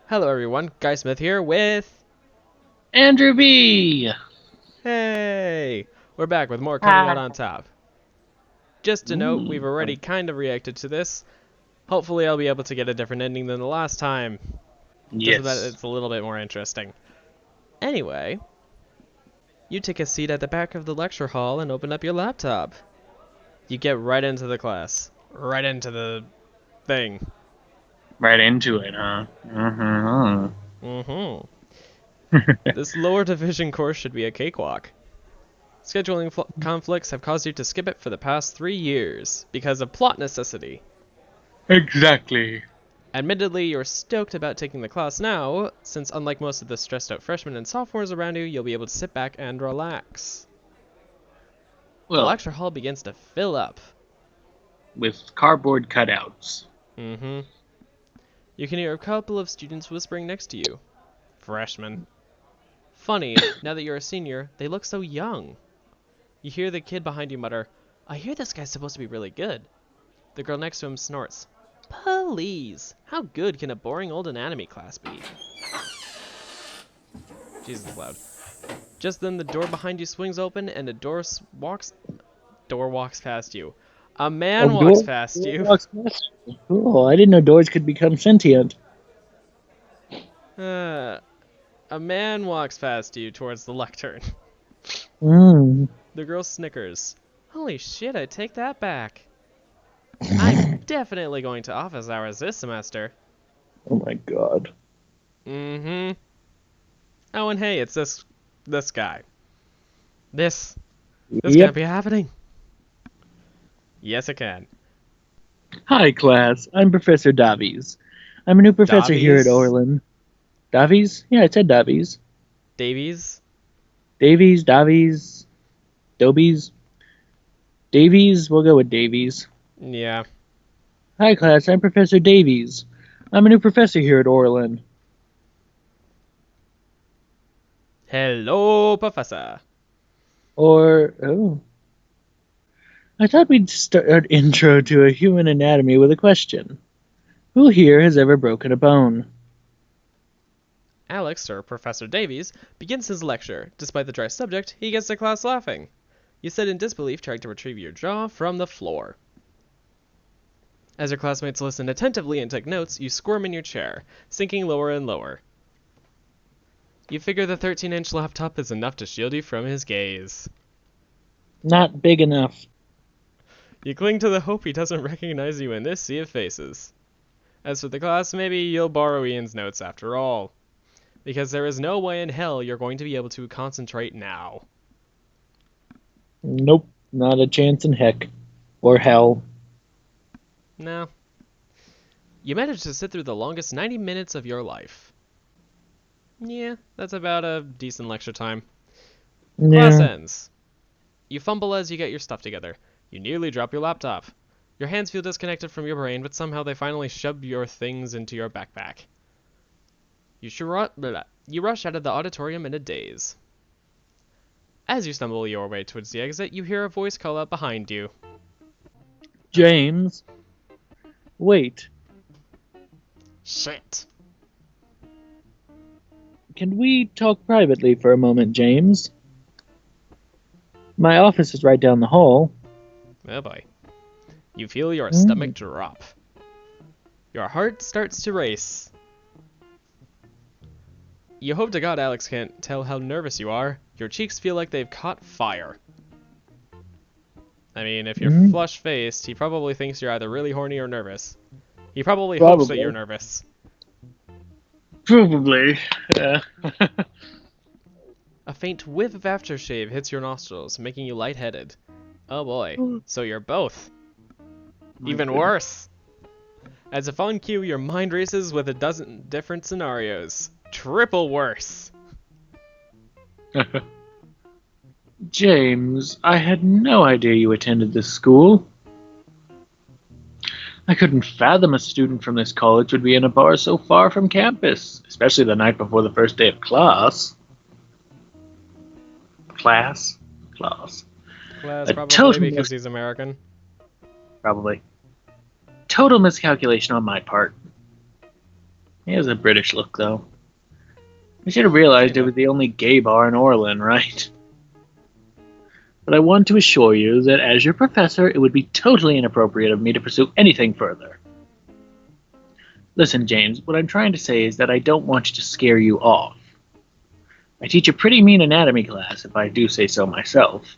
Hello everyone, Guy Smith here with... Andrew B. Hey! We're back with more coming out Hi. on top. Just to note, we've already Funny. kind of reacted to this. Hopefully I'll be able to get a different ending than the last time, just so that Yes. it's a little bit more interesting. Anyway, you take a seat at the back of the lecture hall and open up your laptop. You get right into the class. Right into the thing. Right into it, huh? Uh-huh. Mm-hmm. This lower division course should be a cakewalk. Scheduling conflicts have caused you to skip it for the past 3 years, because of plot necessity. Exactly. Admittedly, you're stoked about taking the class now, since unlike most of the stressed out freshmen and sophomores around you, you'll be able to sit back and relax. The Well, lecture hall begins to fill up. with cardboard cutouts. Mm-hmm. You can hear a couple of students whispering next to you. Freshmen. Funny, now that you're a senior, they look so young. You hear the kid behind you mutter, "I hear this guy's supposed to be really good." The girl next to him snorts, "Please, how good can a boring old anatomy class be?" Jesus, loud. Just then the door behind you swings open and a door walks past you. A A man walks door, past door you. walks past me. Cool. I didn't know doors could become sentient. Uh, a man walks past you towards the lectern. Mm. The girl snickers. "Holy shit, I take that back. I'm definitely going to office hours this semester." Oh my god. Mm-hmm. Oh, and hey, it's this guy. This can't Yep. be happening. Yes, it can. Hi, class. I'm Professor Davies. I'm a new professor here at Davies? Orlin. Davies? Yeah, I said Davies. Davies? Davies, Davies, Dobies. Davies? We'll go with Davies. Yeah. Hi, class. I'm Professor Davies. I'm a new professor here at Orlin. Hello, Professor. Oh. I thought we'd start our intro to a human anatomy with a question. Who here has ever broken a bone? Alex, or Professor Davies, begins his lecture. Despite the dry subject, he gets the class laughing. You sit in disbelief, trying to retrieve your jaw from the floor. As your classmates listen attentively and take notes, you squirm in your chair, sinking lower and lower. You figure the 13-inch laptop is enough to shield you from his gaze. Not big enough. You cling to the hope he doesn't recognize you in this sea of faces. As for the class, maybe you'll borrow Ian's notes after all. Because there is no way in hell you're going to be able to concentrate now. Nope, not a chance in heck. Or hell. No. You managed to sit through the longest 90 minutes of your life. Yeah, that's about a decent lecture time. Class Yeah. ends. You fumble as you get your stuff together. You nearly drop your laptop. Your hands feel disconnected from your brain, but somehow they finally shove your things into your backpack. You rush out of the auditorium in a daze. As you stumble your way towards the exit, you hear a voice call out behind you. James. Wait, Shit. can we talk privately for a moment, James? My office is right down the hall. Oh boy. You feel your Mm. stomach drop. Your heart starts to race. You hope to God Alex can't tell how nervous you are. Your cheeks feel like they've caught fire. I mean, if you're Mm. flush-faced, he probably thinks you're either really horny or nervous. He probably hopes that you're Probably. nervous. Probably. Yeah. A faint whiff of aftershave hits your nostrils, making you lightheaded. Oh boy, so you're both. My Even goodness. worse! As if on cue, your mind races with a dozen different scenarios. Triple worse! James, I had no idea you attended this school. I couldn't fathom a student from this college would be in a bar so far from campus, especially the night before the first day of class. Class? Class. Class A probably total because he's American. probably. Total miscalculation on my part. He has a British look, though. I should have realized it was the only gay bar in Orlin, right? But I want to assure you that as your professor, it would be totally inappropriate of me to pursue anything further. Listen, James, what I'm trying to say is that I don't want you to scare you off. I teach a pretty mean anatomy class, if I do say so myself.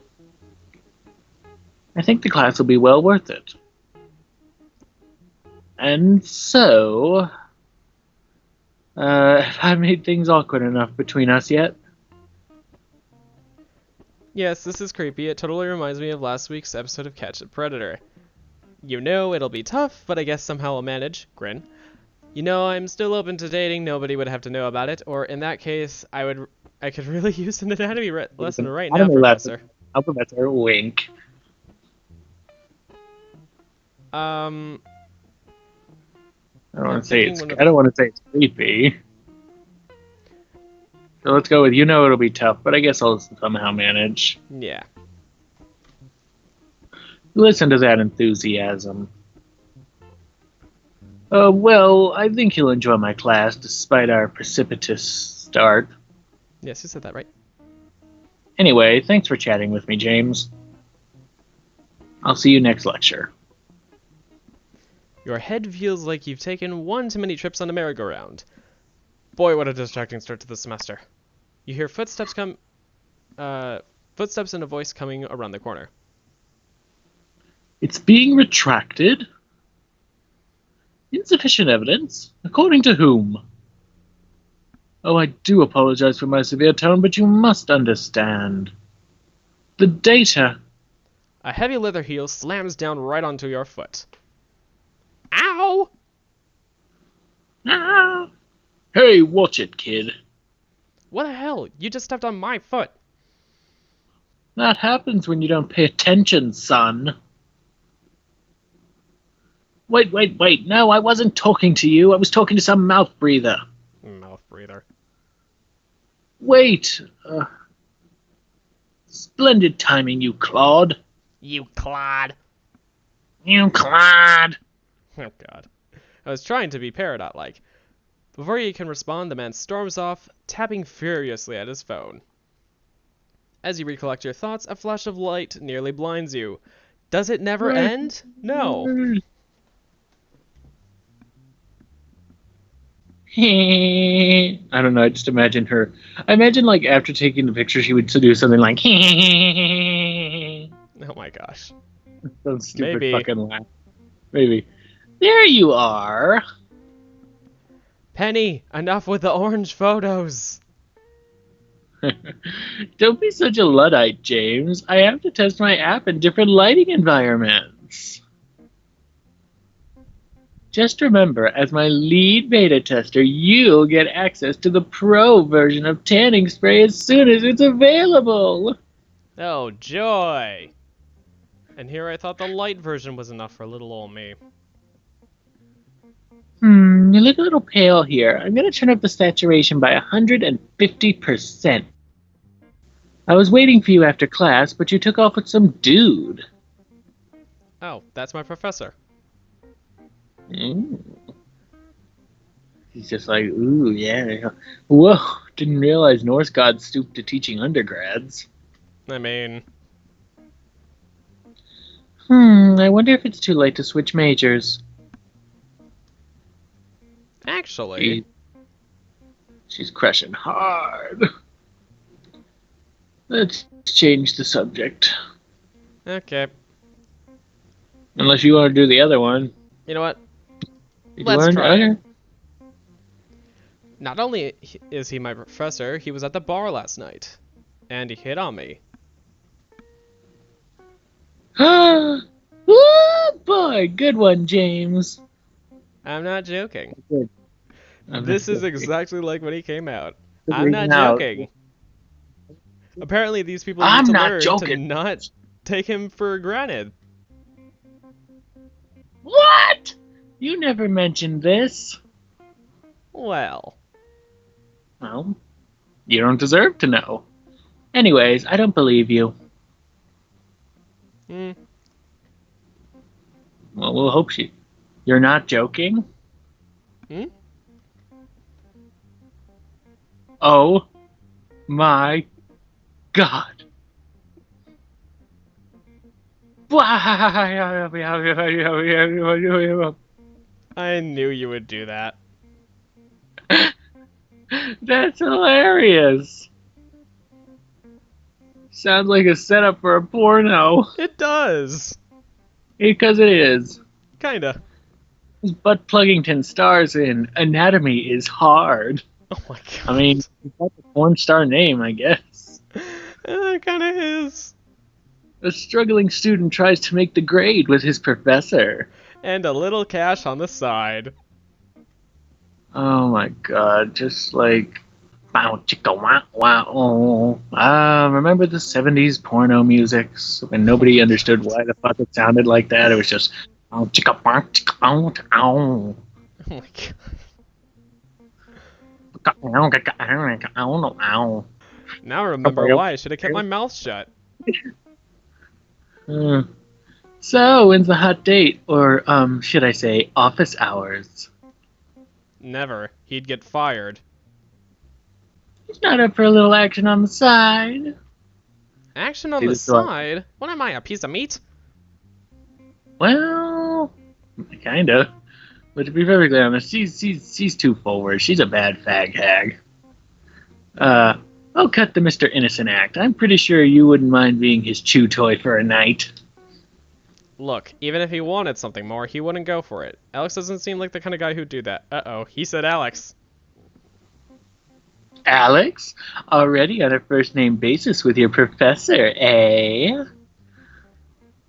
I think the class will be well worth it. And so... have I made things awkward enough between us yet? Yes, this is creepy. It totally reminds me of last week's episode of Catch the Predator. You know it'll be tough, but I guess somehow I'll manage. Grin. You know I'm still open to dating. Nobody would have to know about it. Or in that case, I could really use an anatomy lesson right now, Professor. I'll Professor. Wink. I don't want to say it's creepy. So let's go with it'll be tough, but I guess I'll somehow manage. Yeah. Listen to that enthusiasm. Well, I think you'll enjoy my class despite our precipitous start. Yes, you said that right. Anyway, thanks for chatting with me, James. I'll see you next lecture. Your head feels like you've taken one too many trips on a merry-go-round. Boy, what a distracting start to the semester. You hear footsteps and a voice coming around the corner. It's being retracted? Insufficient evidence? According to whom? Oh, I do apologize for my severe tone, but you must understand. The data... A heavy leather heel slams down right onto your foot. Ow! Ah! Hey, watch it, kid. What the hell? You just stepped on my foot. That happens when you don't pay attention, son. Wait. No, I wasn't talking to you. I was talking to some mouth breather. Mouth breather. Wait. Splendid timing, you clod. You clod. You clod. Oh, God. I was trying to be Peridot-like. Before you can respond, the man storms off, tapping furiously at his phone. As you recollect your thoughts, a flash of light nearly blinds you. Does it never end? No. I don't know, I just imagine her. I imagine, like, after taking the picture, she would do something like, oh my gosh. Some stupid fucking laugh. Maybe. There you are. Penny, enough with the orange photos. Don't be such a Luddite, James. I have to test my app in different lighting environments. Just remember, as my lead beta tester, you'll get access to the pro version of tanning spray as soon as it's available. Oh, joy. And here I thought the light version was enough for little old me. You look a little pale here. I'm going to turn up the saturation by 150%. I was waiting for you after class, but you took off with some dude. Oh, that's my professor. He's just like, ooh, yeah. Whoa, didn't realize Norse gods stooped to teaching undergrads. I mean... I wonder if it's too late to switch majors. Actually... She's crushing hard. Let's change the subject. Okay. Unless you want to do the other one. You know what? Let's try. Okay. Not only is he my professor, he was at the bar last night. And he hit on me. Oh boy, good one, James. I'm not joking. This is exactly like when he came out. I'm not joking. Apparently these people need to learn to not take him for granted. What? You never mentioned this. Well, you don't deserve to know. Anyways, I don't believe you. Well, we'll hope you're not joking. Oh my god. I knew you would do that. That's hilarious. Sounds like a setup for a porno. It does. Because it is. Kinda. Butt Pluggington stars in Anatomy is Hard. Oh my god. I mean, that's a porn star name, I guess. It kinda is. A struggling student tries to make the grade with his professor. And a little cash on the side. Oh my god, just like... Wow, chicka, wow, wow. Remember the 70s porno musics when nobody understood why the fuck it sounded like that? It was just... Oh, chicka, wow, chicka, ow, ow. Oh my god. Now I remember why I should have kept my mouth shut. So, when's the hot date? Or, should I say, office hours? Never. He'd get fired. He's not up for a little action on the side. Action on the side? What am I, a piece of meat? Well, kinda. But to be perfectly honest, she's too forward. She's a bad fag hag. I'll cut the Mr. Innocent act. I'm pretty sure you wouldn't mind being his chew toy for a night. Look, even if he wanted something more, he wouldn't go for it. Alex doesn't seem like the kind of guy who'd do that. Uh-oh, he said Alex. Alex? Already on a first-name basis with your professor, eh?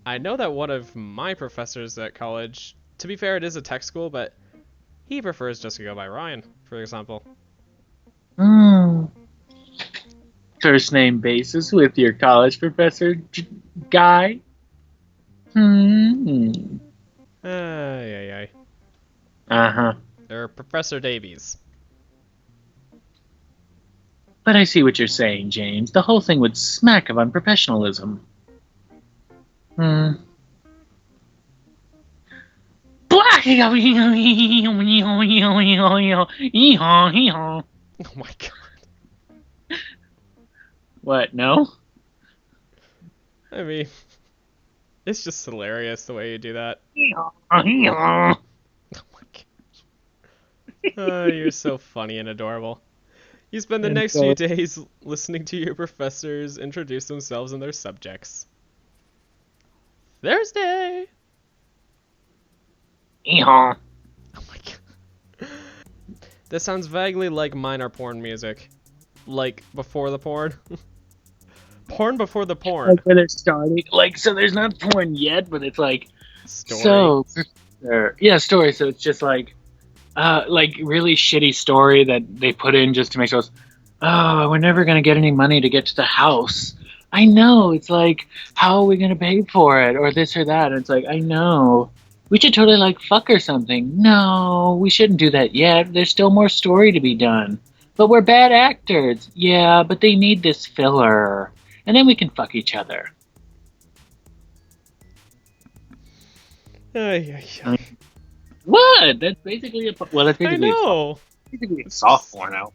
I know that one of my professors at college, to be fair, it is a tech school, but he prefers just to go by Ryan, for example. First-name basis with your college professor guy? Ay. Uh-huh. Or Professor Davies. But I see what you're saying, James. The whole thing would smack of unprofessionalism. Oh my god. What, no? I mean, it's just hilarious the way you do that. Oh my gosh. Oh, you're so funny and adorable. You spend the next few days listening to your professors introduce themselves and their subjects. Thursday! Oh my god. This sounds vaguely like minor porn music. Like, before the porn. Porn before the porn. Like when they're starting. Like, so there's not porn yet, but it's like... Story. So, yeah, story. So it's just like really shitty story that they put in just to make us, oh, we're never going to get any money to get to the house. I know. It's like, how are we going to pay for it? Or this or that. And it's like, I know. We should totally like fuck or something. No, we shouldn't do that yet. There's still more story to be done. But we're bad actors. Yeah, but they need this filler. And then we can fuck each other. What? That's basically a... Well, that's basically... I know. Basically a soft porno.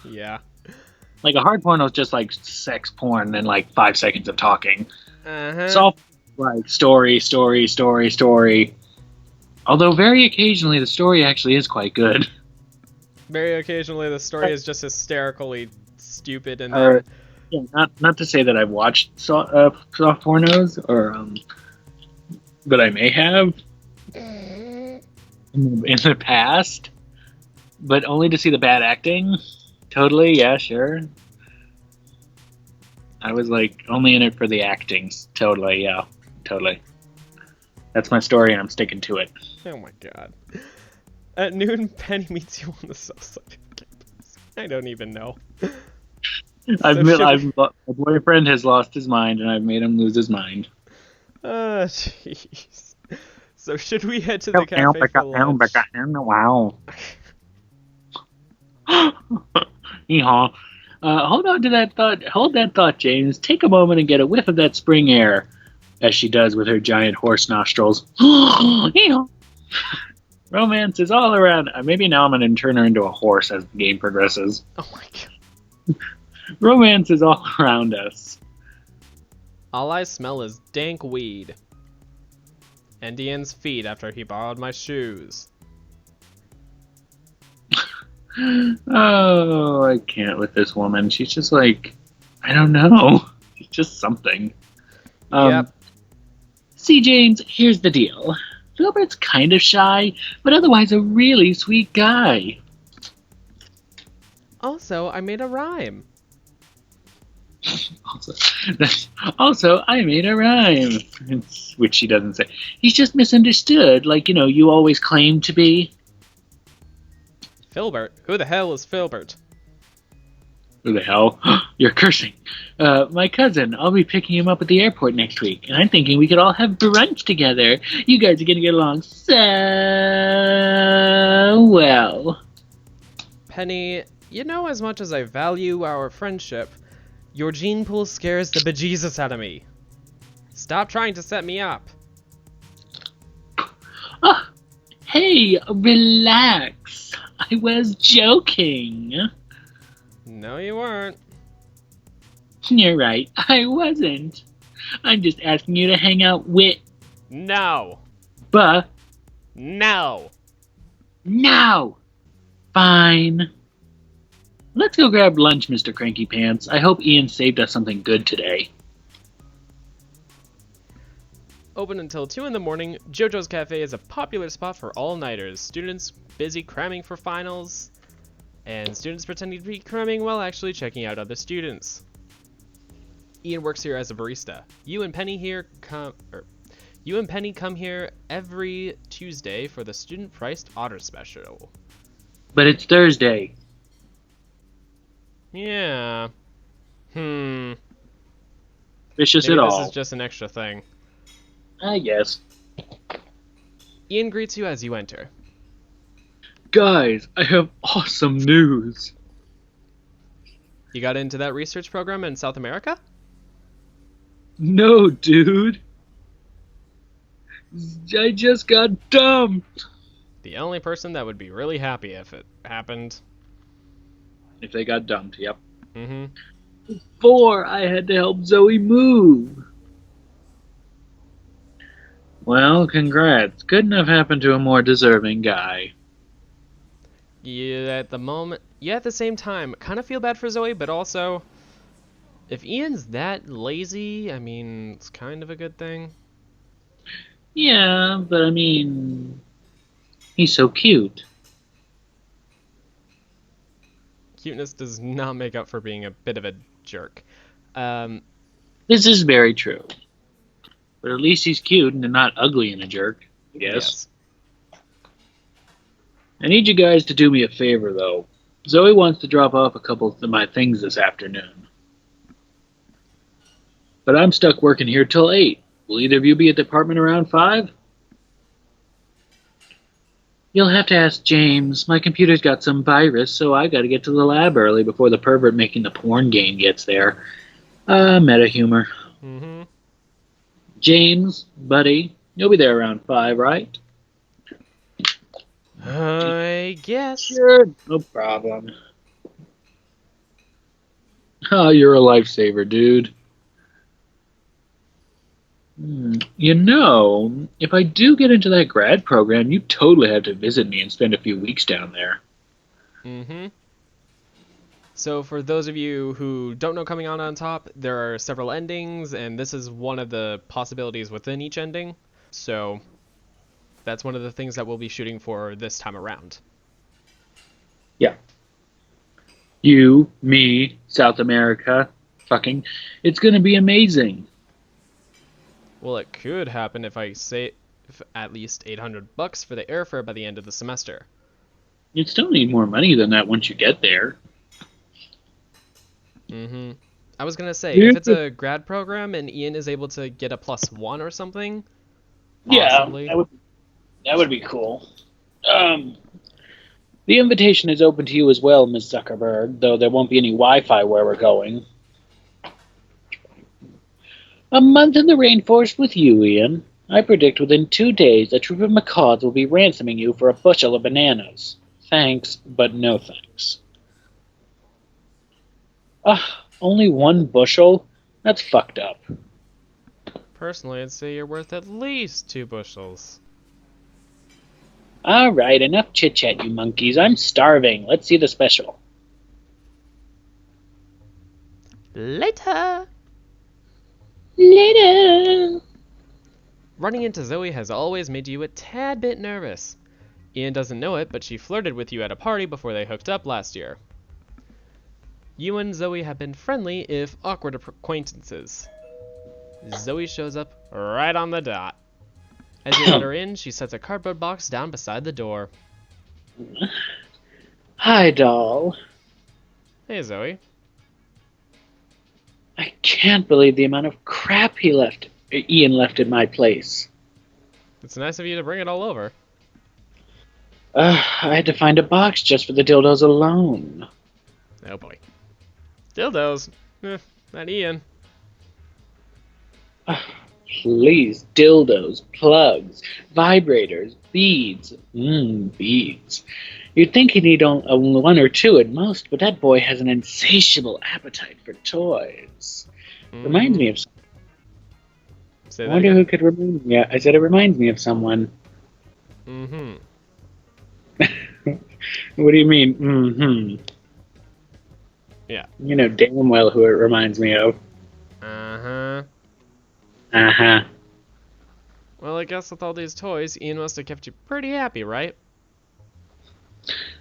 Yeah. Like a hard porno is just like sex porn and like 5 seconds of talking. Uh-huh. Soft, like story. Although very occasionally the story actually is quite good. Very occasionally the story is just hysterically stupid and then... Yeah, not to say that I've watched soft pornos, or but I may have in the past, but only to see the bad acting. Totally, yeah, sure. I was like only in it for the acting. Totally, yeah, totally. That's my story, and I'm sticking to it. Oh my god. At noon, Penny meets you on the south side of campus. I don't even know. My boyfriend has lost his mind, and I've made him lose his mind. Jeez. So should we head to the cafe for lunch? Wow. Yeehaw. Hold on to that thought. Hold that thought, James. Take a moment and get a whiff of that spring air, as she does with her giant horse nostrils. Yeehaw. Romance is all around. Maybe now I'm going to turn her into a horse as the game progresses. Oh my god. Romance is all around us. All I smell is dank weed. And Ian's feet after he borrowed my shoes. Oh, I can't with this woman. She's just like, I don't know. She's just something. Yep. See, James, here's the deal. Filbert's kind of shy, but otherwise a really sweet guy. Also, I made a rhyme. Also, I made a rhyme. Which she doesn't say. He's just misunderstood, like, you always claim to be. Filbert? Who the hell is Filbert? Who the hell? You're cursing. My cousin. I'll be picking him up at the airport next week, and I'm thinking we could all have brunch together. You guys are gonna get along so well. Penny, as much as I value our friendship, your gene pool scares the bejesus out of me. Stop trying to set me up. Oh, hey, relax. I was joking. No, you weren't. You're right, I wasn't. I'm just asking you to hang out with... No. No. No. Fine. Let's go grab lunch, Mr. Cranky Pants. I hope Ian saved us something good today. Open until 2 in the morning, JoJo's Cafe is a popular spot for all-nighters. Students busy cramming for finals, and students pretending to be cramming while actually checking out other students. Ian works here as a barista. You and Penny come here every Tuesday for the student-priced otter special. But it's Thursday. Yeah. Vicious Maybe at this all. is just an extra thing. I guess. Ian greets you as you enter. Guys, I have awesome news. You got into that research program in South America? No, dude. I just got dumped. The only person that would be really happy if it happened. If they got dumped, yep. Mm-hmm. Before I had to help Zoe move. Well, congrats. Couldn't have happened to a more deserving guy. Yeah, at the same time, kind of feel bad for Zoe, but also, if Ian's that lazy, I mean, it's kind of a good thing. Yeah, but I mean, he's so cute. Cuteness does not make up for being a bit of a jerk. This is very true. But at least he's cute and not ugly and a jerk, I guess. Yes. I need you guys to do me a favor, though. Zoe wants to drop off a couple of my things this afternoon. But I'm stuck working here till 8. Will either of you be at the apartment around 5? You'll have to ask James. My computer's got some virus, so I gotta get to the lab early before the pervert making the porn game gets there. Meta humor. Mm-hmm. James, buddy, you'll be there around 5, right? I guess. Sure, no problem. Oh, you're a lifesaver, dude. If I do get into that grad program, you totally have to visit me and spend a few weeks down there. Mm-hmm. So for those of you who don't know coming on top, there are several endings, and this is one of the possibilities within each ending. So that's one of the things that we'll be shooting for this time around. Yeah. You, me, South America, fucking. It's gonna be amazing. Well, it could happen if I save at least $800 for the airfare by the end of the semester. You'd still need more money than that once you get there. Mm-hmm. I was gonna say, if it's a grad program and Ian is able to get a +1 or something, possibly. Yeah, that would be cool. The invitation is open to you as well, Ms. Zuckerberg, though there won't be any Wi-Fi where we're going. A month in the rainforest with you, Ian. I predict within 2 days a troop of macaws will be ransoming you for a bushel of bananas. Thanks, but no thanks. Only 1 bushel? That's fucked up. Personally, I'd say you're worth at least 2 bushels. Alright, enough chit-chat, you monkeys. I'm starving. Let's see the special. Later! Later! Running into Zoe has always made you a tad bit nervous. Ian doesn't know it, but she flirted with you at a party before they hooked up last year. You and Zoe have been friendly, if awkward acquaintances. Zoe shows up right on the dot. As you let her in, she sets a cardboard box down beside the door. Hi, doll. Hey, Zoe. I can't believe the amount of crap Ian left in my place. It's nice of you to bring it all over. I had to find a box just for the dildos alone. Oh boy. Dildos? Not Ian. Please, dildos, plugs, vibrators, beads. Beads. You'd think he'd need 1 or 2 at most, but that boy has an insatiable appetite for toys. Reminds me of someone. Say I that wonder again. who could remind me. I said it reminds me of someone. Mm-hmm. What do you mean, mm-hmm? Yeah. You know damn well who it reminds me of. Uh-huh. Uh-huh. Well, I guess with all these toys, Ian must have kept you pretty happy, right?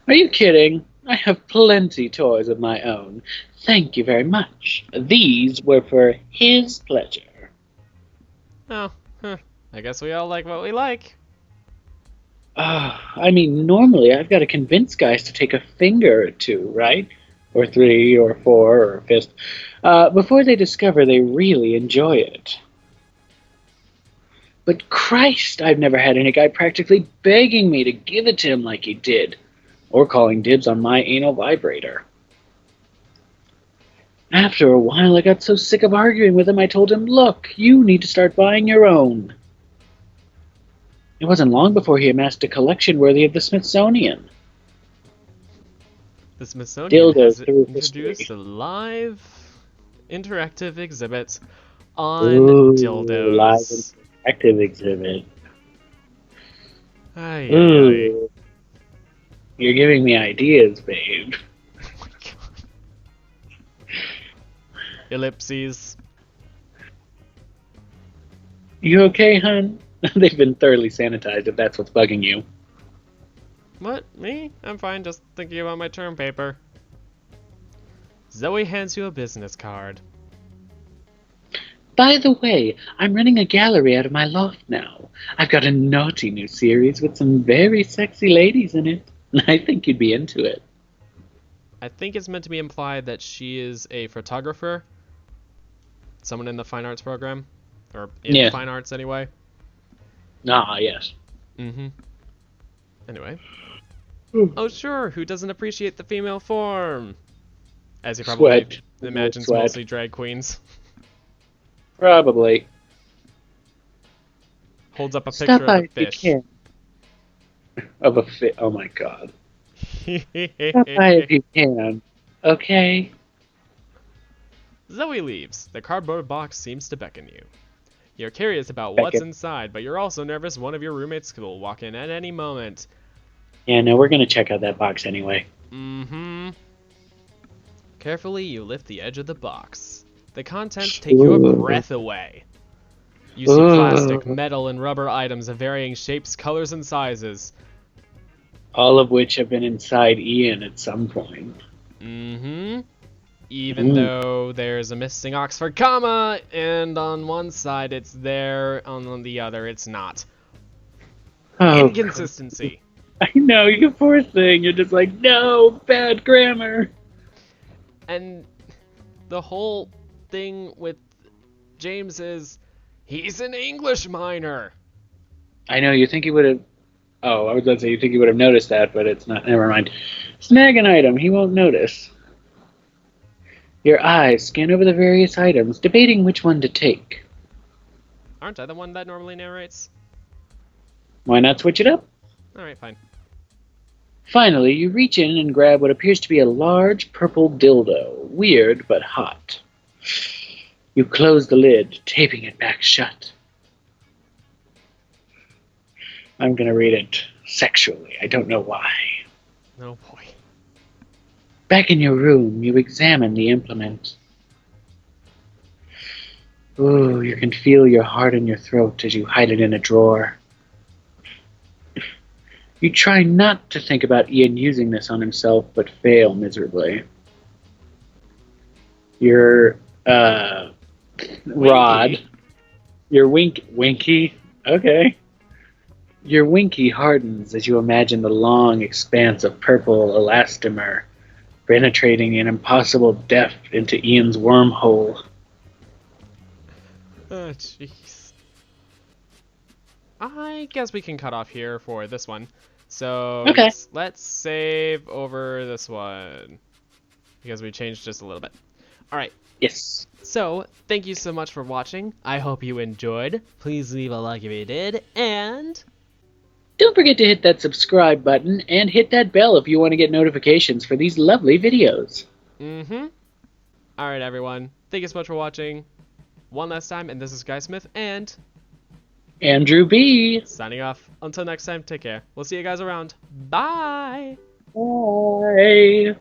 Are you kidding? I have plenty toys of my own. Thank you very much. These were for his pleasure. Oh, I guess we all like what we like. I mean, normally I've got to convince guys to take a finger or 2, right? Or 3, or 4, or a fist, before they discover they really enjoy it. But Christ, I've never had any guy practically begging me to give it to him like he did, or calling dibs on my anal vibrator. After a while, I got so sick of arguing with him, I told him, look, you need to start buying your own. It wasn't long before he amassed a collection worthy of the Smithsonian. The Smithsonian has Dildos through introduced history. a live interactive exhibit on Ooh, dildos. live active exhibit. Ay, ay, ay. Ooh. You're giving me ideas, babe. Oh my god. Ellipses. You okay, hun? They've been thoroughly sanitized if that's what's bugging you. What? Me? I'm fine, just thinking about my term paper. Zoe hands you a business card. By the way, I'm running a gallery out of my loft now. I've got a naughty new series with some very sexy ladies in it. I think you'd be into it. I think it's meant to be implied that she is a photographer. Someone in the fine arts program. Or in fine arts, anyway. Ah, yes. Mm-hmm. Anyway. Oh, sure, who doesn't appreciate the female form? As he probably imagines Sweat. mostly drag queens. Probably. Holds up a Stop picture by of a if you fish. can. Of a fish. Oh my god. Stop by if you can. Okay? Zoe leaves. The cardboard box seems to beckon you. You're curious about what's inside, but you're also nervous one of your roommates will walk in at any moment. Yeah, no, we're gonna check out that box anyway. Mm-hmm. Carefully, you lift the edge of the box. The contents take your breath away. You see plastic, metal, and rubber items of varying shapes, colors, and sizes. All of which have been inside Ian at some point. Mm-hmm. Even though there's a missing Oxford comma, and on one side it's there, on the other it's not. Oh, Inconsistency. I know, you poor thing. You're just like, no, bad grammar. And the whole thing with James is, he's an English minor. I know, you think he would have... Oh, I was going to say you think he would have noticed that, but it's not. Never mind. Snag an item. He won't notice. Your eyes scan over the various items, debating which one to take. Aren't I the one that normally narrates? Why not switch it up? Alright, fine. Finally, you reach in and grab what appears to be a large purple dildo. Weird, but hot. You close the lid, taping it back shut. I'm gonna read it sexually. I don't know why. Oh boy. Back in your room, you examine the implement. Ooh, you can feel your heart in your throat as you hide it in a drawer. You try not to think about Ian using this on himself, but fail miserably. Your, rod. Your winky. Okay. Your winky hardens as you imagine the long expanse of purple elastomer penetrating an impossible depth into Ian's wormhole. Oh, jeez. I guess we can cut off here for this one. So Okay. let's save over this one because we changed just a little bit. All right. Yes. So thank you so much for watching. I hope you enjoyed. Please leave a like if you did, and Don't forget to hit that subscribe button and hit that bell if you want to get notifications for these lovely videos. All right, everyone. Thank you so much for watching. One last time, and this is GaysSmith, and Andrew B. signing off. Until next time, take care. We'll see you guys around. Bye! Bye.